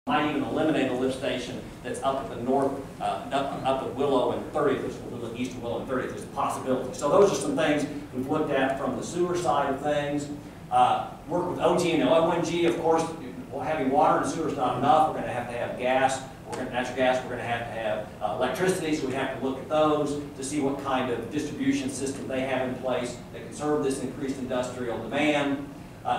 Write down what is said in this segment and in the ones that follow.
Might even eliminate a lift station that's up at the north, up at Willow and 30th, east of Willow and 30th. There's a possibility. So those are some things we've looked at from the sewer side of things. Work with OG and ONG, of course. Having water and sewer is not enough. We're going to have gas. Natural gas. We're going to have electricity, so we have to look at those to see what kind of distribution system they have in place that can serve this increased industrial demand.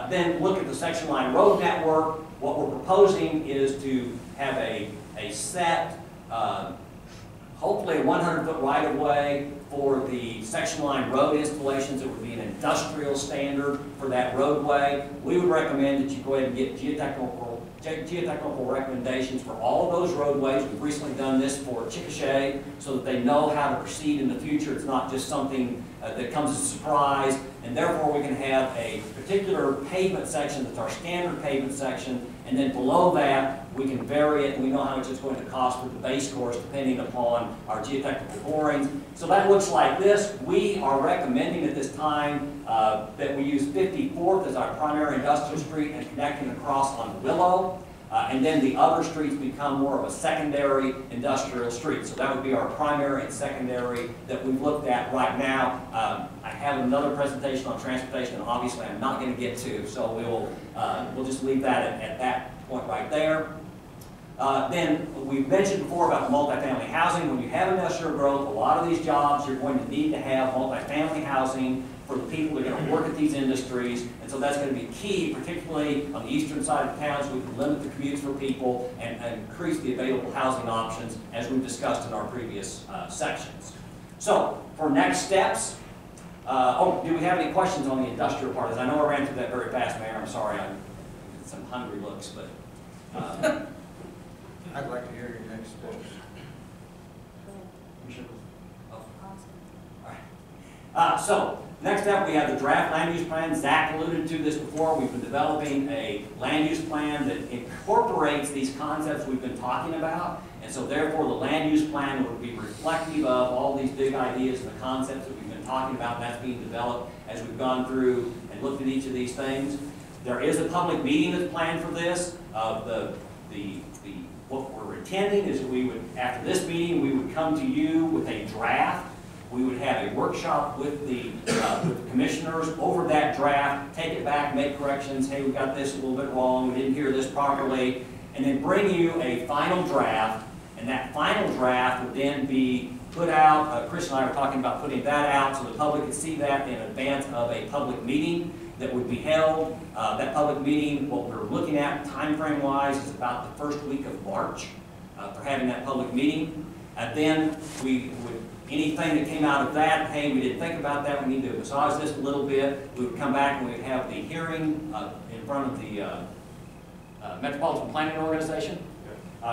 Then look at the section line road network. What we're proposing is to have a set, hopefully a 100-foot right-of-way for the section line road installations. It would be an industrial standard for that roadway. We would recommend that you go ahead and get geotechnical recommendations for all of those roadways. We've recently done this for Chickasha so that they know how to proceed in the future. It's not just something that comes as a surprise, and therefore we can have a particular pavement section that's our standard pavement section, and then below that we can vary it, and we know how much it's going to cost for the base course depending upon our geotechnical borings. So that looks like this. We are recommending at this time that we use 54th as our primary industrial street and connecting across on Willow. And then the other streets become more of a secondary industrial street. So that would be our primary and secondary that we've looked at right now. I have another presentation on transportation, and obviously I'm not going to get to, so we'll just leave that at that point right there. Then we've mentioned before about the multifamily housing. When you have industrial growth, a lot of these jobs you're going to need to have multifamily housing for the people that are going to work at these industries, and so that's going to be key, particularly on the eastern side of town, so we can limit the commutes for people and increase the available housing options, as we've discussed in our previous sections. So, for next steps, do we have any questions on the industrial part? As I know I ran through that very fast, Mayor. I'm sorry, I get some hungry looks, but I'd like to hear your next steps. So, next up we have the draft land use plan. Zach alluded to this before. We've been developing a land use plan that incorporates these concepts we've been talking about, and so therefore the land use plan would be reflective of all these big ideas and the concepts that we've been talking about, and that's being developed as we've gone through and looked at each of these things. There is a public meeting that's planned for this. What we're intending is that we would, after this meeting, we would come to you with a draft. We would have a workshop with the commissioners over that draft, take it back, make corrections. Hey, we got this a little bit wrong. We didn't hear this properly. And then bring you a final draft. And that final draft would then be put out. Chris and I were talking about putting that out so the public could see that in advance of a public meeting that would be held. That public meeting, what we're looking at time frame wise, is about the first week of March for having that public meeting. And then we would, anything that came out of that, hey, we didn't think about that, we need to massage this a little bit, we would come back and we'd have the hearing in front of the Metropolitan Planning Organization.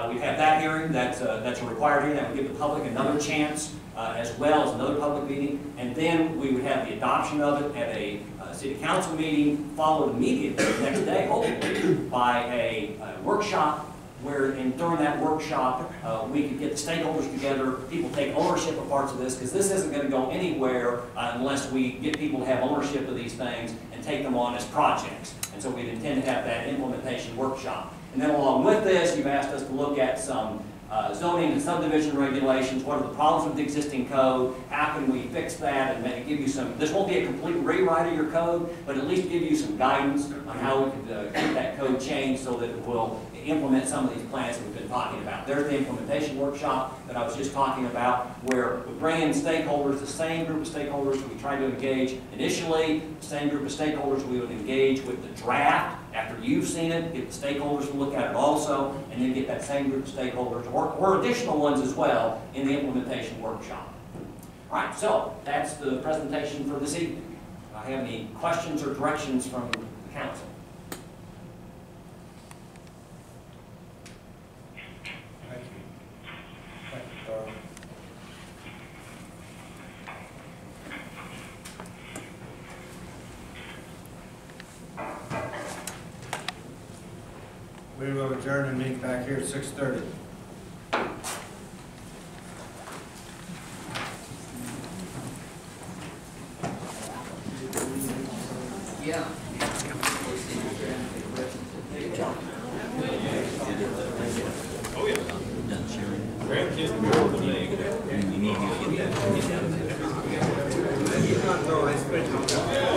We'd have that hearing, that's a required hearing, that would give the public another chance as well as another public meeting, and then we would have the adoption of it at a city council meeting, followed immediately the next day, hopefully, by a workshop where, and during that workshop, we could get the stakeholders together, people take ownership of parts of this, because this isn't going to go anywhere unless we get people to have ownership of these things and take them on as projects. And so we'd intend to have that implementation workshop. And then along with this, you've asked us to look at some zoning and subdivision regulations. What are the problems with the existing code? How can we fix that and maybe give you some, this won't be a complete rewrite of your code, but at least give you some guidance on how we could get that code changed so that it will implement some of these plans that we've been talking about. There's the implementation workshop that I was just talking about, where we bring in stakeholders, the same group of stakeholders that we tried to engage initially, the same group of stakeholders we would engage with the draft after you've seen it, get the stakeholders to look at it also, and then get that same group of stakeholders, or additional ones as well, in the implementation workshop. All right, so that's the presentation for this evening. Do I have any questions or directions from the council? We will adjourn and meet back here at 6:30. Yeah. 一般都还是非常的。